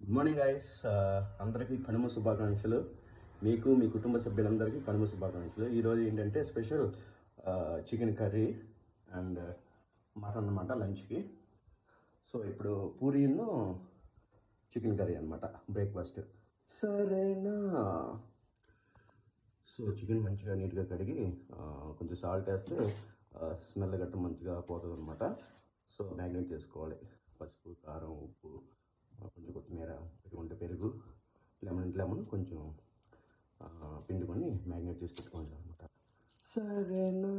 Good morning guys. అందరికీ కనుమ శుభాకాంక్షలు. మీకు మీ కుటుంబ సభ్యులందరికీ కనుమ శుభాకాంక్షలు. ఈరోజు ఏంటంటే special chicken curry and mutton అన్నమాట లంచ్కి. సో ఇప్పుడు పూరీను చికెన్ కర్రీ అనమాట బ్రేక్ఫాస్ట్. సరేనా? సో చికెన్ మంచిగా నీట్గా కడిగి కొంచెం సాల్ట్ వేస్తే స్మెల్ గట్ట మంచిగా పోతుంది అనమాట. సో మ్యాగ్నేట్ చేసుకోవాలి. పసుపు, కారం, ఉప్పు, కొంచెం కొత్తిమీర, పెరుగు, లెమన్ కొంచెం పిండుకొని మ్యాగ్నేట్ చేసి పెట్టుకుంటాం అనమాట. సరేనా?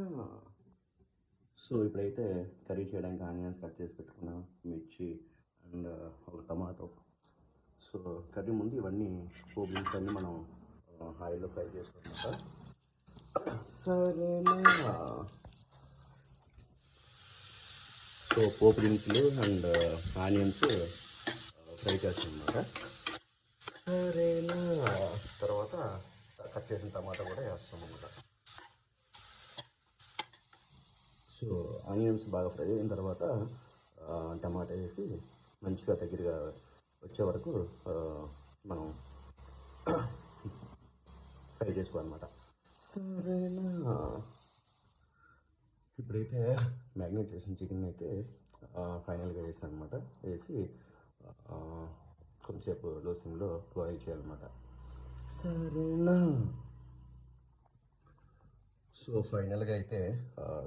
సో ఇప్పుడైతే కర్రీ చేయడానికి ఆనియన్స్ కట్ చేసి పెట్టుకున్నాం, మిర్చి అండ్ ఒక టమాటో. సో కర్రీ ముందు ఇవన్నీ పోపుల్స్ అన్నీ మనం ఆయిల్లో ఫ్రై చేసుకుంటాం. సరేనా? సో పోపు దినుసులు అండ్ ఆనియన్స్ ఫ్రై చేస్తాం అన్నమాట. సరేనా? తర్వాత కట్ చేసిన టమాటా కూడా వేస్తాం అన్నమాట. సో ఆనియన్స్ బాగా ఫ్రై అయిన తర్వాత టమాటా వేసి మంచిగా దగ్గరగా వచ్చే వరకు మనం ఫ్రై చేసుకోవాలన్నమాట. సరేనా? ఇప్పుడైతే మ్యాగ్నేట్ చేసిన చికెన్ అయితే ఫైనల్గా వేసాను అనమాట. వేసి కొంచెంసేపు లో సిమ్లో బాయిల్ చేయాలన్నమాట. సరేనా? సో ఫైనల్గా అయితే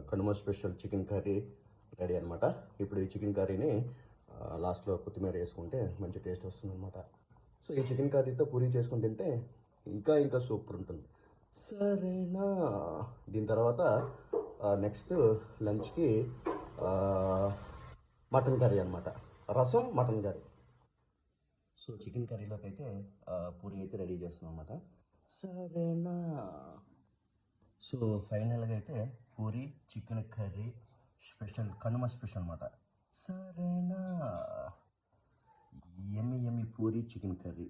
Kanuma special chicken curry ready అనమాట. ఇప్పుడు ఈ చికెన్ కర్రీని లాస్ట్లో కొత్తిమీర వేసుకుంటే మంచి టేస్ట్ వస్తుంది అనమాట. సో ఈ చికెన్ కర్రీతో పూరీ చేసుకుని తింటే ఇంకా సూపర్ ఉంటుంది. సరేనా? దీని తర్వాత నెక్స్ట్ లంచ్కి మటన్ కర్రీ అనమాట. రసం, మటన్ కర్రీ. సో చికెన్ కర్రీలోకి అయితే పూరీ అయితే రెడీ చేస్తున్నాం అనమాట. సరేనా? సో ఫైనల్గా అయితే Puri chicken curry special, Kanuma special అనమాట. సరేనా? ఎమ్మి పూరీ చికెన్ కర్రీ.